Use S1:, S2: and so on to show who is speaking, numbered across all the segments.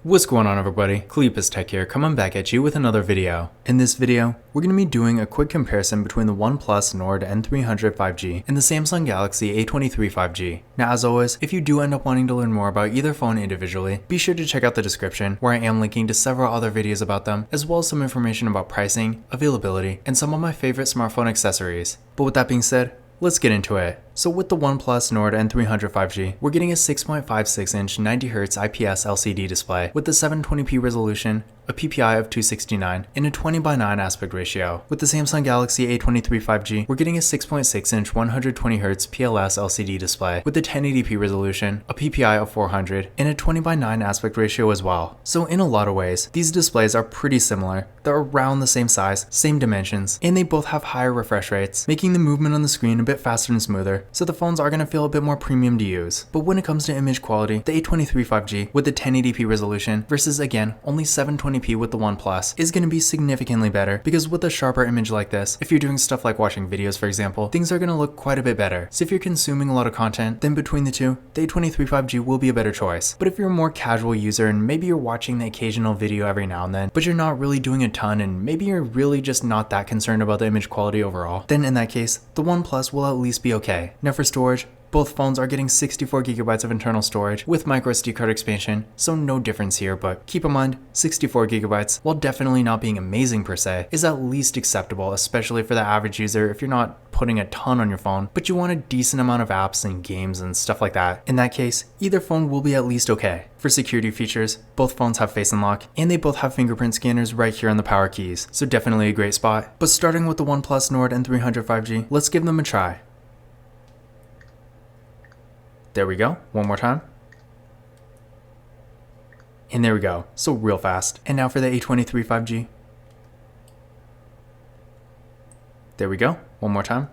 S1: What's going on, everybody? Cleopas Tech here, coming back at you with another video. In this video, we're going to be doing a quick comparison between the OnePlus Nord N300 5G and the Samsung Galaxy A23 5G. Now, as always, if you do end up wanting to learn more about either phone individually, be sure to check out the description where I am linking to several other videos about them, as well as some information about pricing, availability, and some of my favorite smartphone accessories. But with that being said, let's get into it. So with the OnePlus Nord N300 5G, we're getting a 6.56-inch 90Hz IPS LCD display with a 720p resolution, a PPI of 269, and a 20:9 aspect ratio. With the Samsung Galaxy A23 5G, we're getting a 6.6-inch 120Hz PLS LCD display with a 1080p resolution, a PPI of 400, and a 20:9 aspect ratio as well. So in a lot of ways, these displays are pretty similar. They're around the same size, same dimensions, and they both have higher refresh rates, making the movement on the screen a bit faster and smoother, so the phones are going to feel a bit more premium to use. But when it comes to image quality, the A23 5G with the 1080p resolution versus, again, only 720p with the OnePlus is going to be significantly better, because with a sharper image like this, if you're doing stuff like watching videos, for example, things are going to look quite a bit better. So if you're consuming a lot of content, then between the two, the A23 5G will be a better choice. But if you're a more casual user and maybe you're watching the occasional video every now and then, but you're not really doing a ton and maybe you're really just not that concerned about the image quality overall, then in that case, the OnePlus will at least be okay. Now for storage, both phones are getting 64GB of internal storage with microSD card expansion, so no difference here, but keep in mind, 64GB, while definitely not being amazing per se, is at least acceptable, especially for the average user if you're not putting a ton on your phone, but you want a decent amount of apps and games and stuff like that. In that case, either phone will be at least okay. For security features, both phones have Face Unlock, and they both have fingerprint scanners right here on the power keys, so definitely a great spot. But starting with the OnePlus Nord N300 5G, let's give them a try. There we go, one more time. And there we go, so real fast. And now for the A23 5G. There we go, one more time.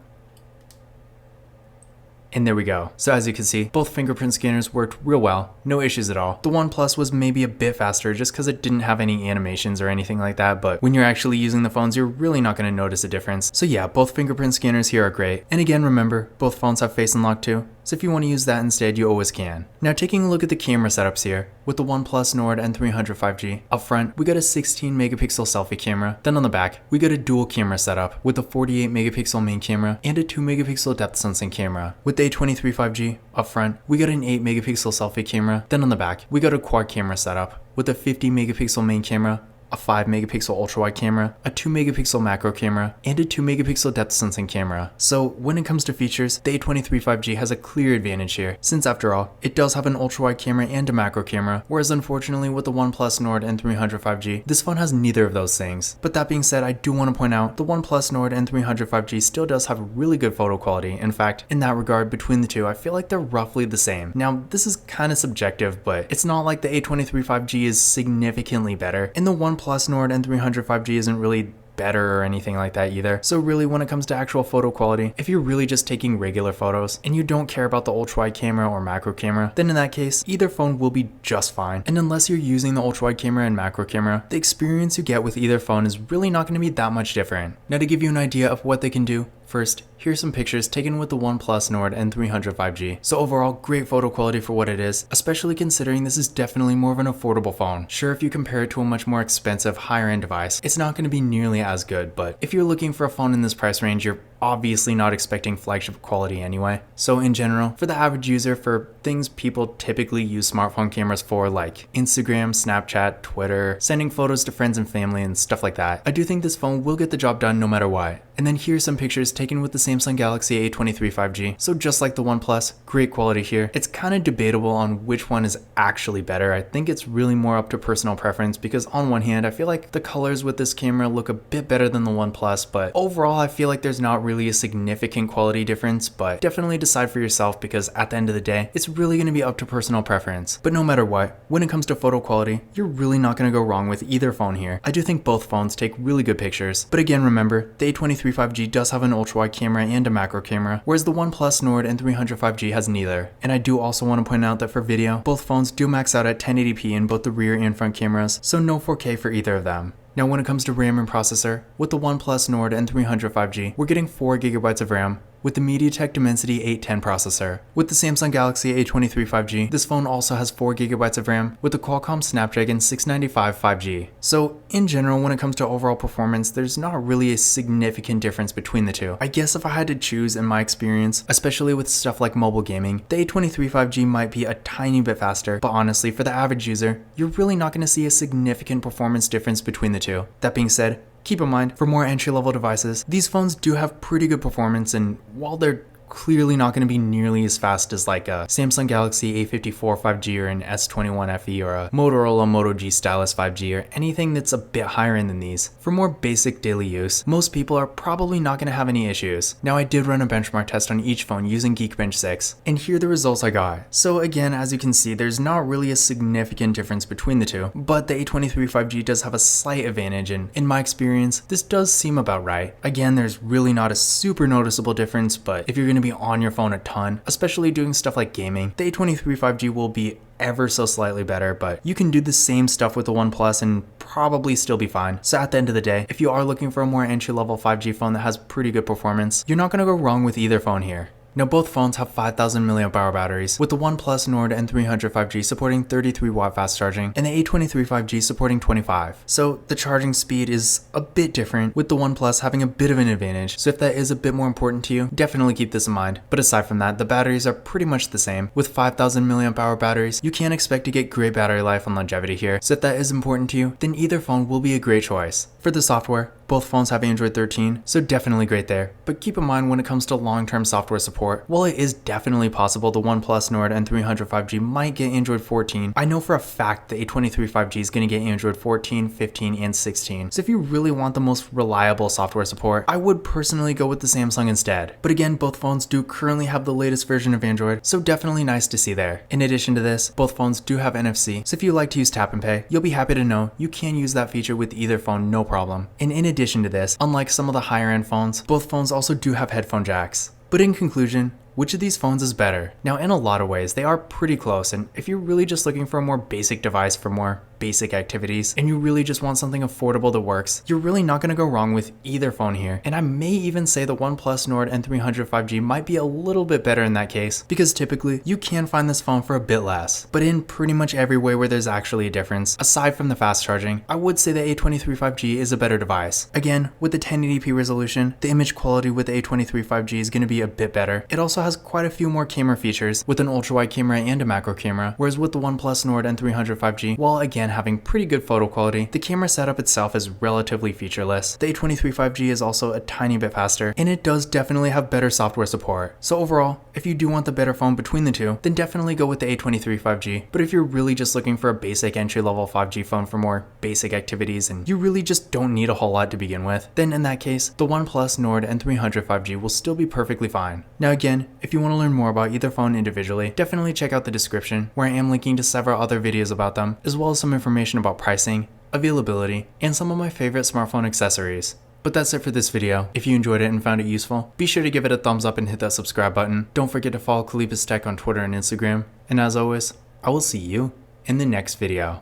S1: And there we go. So as you can see, both fingerprint scanners worked real well, no issues at all. The OnePlus was maybe a bit faster just because it didn't have any animations or anything like that, but when you're actually using the phones, you're really not going to notice a difference. So yeah, both fingerprint scanners here are great. And again, remember, both phones have Face Unlock too, so if you want to use that instead, you always can. Now taking a look at the camera setups here, with the OnePlus Nord N300 5G, up front, we got a 16 megapixel selfie camera, then on the back, we got a dual camera setup with a 48 megapixel main camera and a 2 megapixel depth sensing camera. With the A23 5G, up front, we got an 8 megapixel selfie camera, then on the back, we got a quad camera setup with a 50 megapixel main camera, a 5 megapixel ultra wide camera, a 2 megapixel macro camera, and a 2 megapixel depth sensing camera. So when it comes to features, the A23 5G has a clear advantage here, since after all, it does have an ultra wide camera and a macro camera, whereas unfortunately with the OnePlus Nord N300 5G, this phone has neither of those things. But that being said, I do want to point out, the OnePlus Nord N300 5G still does have really good photo quality. In fact, in that regard, between the two, I feel like they're roughly the same. Now, this is kind of subjective, but it's not like the A23 5G is significantly better, and the OnePlus Nord N300 5G isn't really better or anything like that either. So really, when it comes to actual photo quality, if you're really just taking regular photos and you don't care about the ultra wide camera or macro camera, then in that case, either phone will be just fine. And unless you're using the ultra wide camera and macro camera, the experience you get with either phone is really not going to be that much different. Now to give you an idea of what they can do, first, here's some pictures taken with the OnePlus Nord N300 5G. So overall, great photo quality for what it is, especially considering this is definitely more of an affordable phone. Sure, if you compare it to a much more expensive, higher end device, it's not going to be nearly as good, but if you're looking for a phone in this price range, you're obviously not expecting flagship quality anyway. So in general, for the average user, for things people typically use smartphone cameras for, like Instagram, Snapchat, Twitter, sending photos to friends and family and stuff like that, I do think this phone will get the job done no matter what. And then here's some pictures taken with the Samsung Galaxy A23 5G. So just like the OnePlus, great quality here. It's kind of debatable on which one is actually better. I think it's really more up to personal preference, because on one hand, I feel like the colors with this camera look a bit better than the OnePlus, but overall, I feel like there's not really a significant quality difference, but definitely decide for yourself, because at the end of the day, it's really going to be up to personal preference. But no matter what, when it comes to photo quality, you're really not going to go wrong with either phone here. I do think both phones take really good pictures, but again, remember, the A23 5G does have an ultra wide camera and a macro camera, whereas the OnePlus Nord N300 5G has neither. And I do also want to point out that for video, both phones do max out at 1080p in both the rear and front cameras, so no 4K for either of them. Now when it comes to RAM and processor, with the OnePlus Nord N300 5G, we're getting 4GB of RAM, with the MediaTek Dimensity 810 processor. With the Samsung Galaxy A23 5G, this phone also has 4GB of RAM with the Qualcomm Snapdragon 695 5G. So in general, when it comes to overall performance, there's not really a significant difference between the two. I guess if I had to choose in my experience, especially with stuff like mobile gaming, the A23 5G might be a tiny bit faster, but honestly, for the average user, you're really not going to see a significant performance difference between the two. That being said, keep in mind, for more entry-level devices, these phones do have pretty good performance, and while they're clearly not going to be nearly as fast as like a Samsung Galaxy A54 5G or an S21 FE or a Motorola Moto G Stylus 5G or anything that's a bit higher end than these. For more basic daily use, most people are probably not going to have any issues. Now I did run a benchmark test on each phone using Geekbench 6, and here are the results I got. So again, as you can see, there's not really a significant difference between the two, but the A23 5G does have a slight advantage, and in my experience, this does seem about right. Again, there's really not a super noticeable difference, but if you're going to be on your phone a ton, especially doing stuff like gaming, the A23 5G will be ever so slightly better, but you can do the same stuff with the OnePlus and probably still be fine. So at the end of the day, if you are looking for a more entry-level 5G phone that has pretty good performance, you're not going to go wrong with either phone here. Now both phones have 5000 mAh batteries, with the OnePlus Nord N300 5G supporting 33W fast charging and the A23 5G supporting 25. So the charging speed is a bit different, with the OnePlus having a bit of an advantage, so if that is a bit more important to you, definitely keep this in mind. But aside from that, the batteries are pretty much the same. With 5000 mAh batteries, you can expect to get great battery life and longevity here, so if that is important to you, then either phone will be a great choice. For the software, both phones have Android 13, so definitely great there. But keep in mind when it comes to long-term software support, while it is definitely possible the OnePlus Nord N300 5G might get Android 14, I know for a fact the A23 5G is going to get Android 14, 15, and 16. So if you really want the most reliable software support, I would personally go with the Samsung instead. But again, both phones do currently have the latest version of Android, so definitely nice to see there. In addition to this, both phones do have NFC, so if you like to use tap and pay, you'll be happy to know you can use that feature with either phone no problem. And in addition to this, unlike some of the higher end phones, both phones also do have headphone jacks. But in conclusion, which of these phones is better? Now in a lot of ways, they are pretty close, and if you're really just looking for a more basic device for more basic activities, and you really just want something affordable that works, you're really not going to go wrong with either phone here. And I may even say the OnePlus Nord N300 5G might be a little bit better in that case, because typically you can find this phone for a bit less. But in pretty much every way where there's actually a difference, aside from the fast charging, I would say the A23 5G is a better device. Again, with the 1080p resolution, the image quality with the A23 5G is going to be a bit better. It also has quite a few more camera features, with an ultra-wide camera and a macro camera, whereas with the OnePlus Nord N300 5G, while again having pretty good photo quality, the camera setup itself is relatively featureless. The A23 5G is also a tiny bit faster, and it does definitely have better software support. So overall, if you do want the better phone between the two, then definitely go with the A23 5G. But if you're really just looking for a basic entry-level 5G phone for more basic activities and you really just don't need a whole lot to begin with, then in that case, the OnePlus Nord N300 5G will still be perfectly fine. Now again, if you want to learn more about either phone individually, definitely check out the description, where I am linking to several other videos about them, as well as some information about pricing, availability, and some of my favorite smartphone accessories. But that's it for this video. If you enjoyed it and found it useful, be sure to give it a thumbs up and hit that subscribe button. Don't forget to follow Kalipus Tech on Twitter and Instagram. And as always, I will see you in the next video.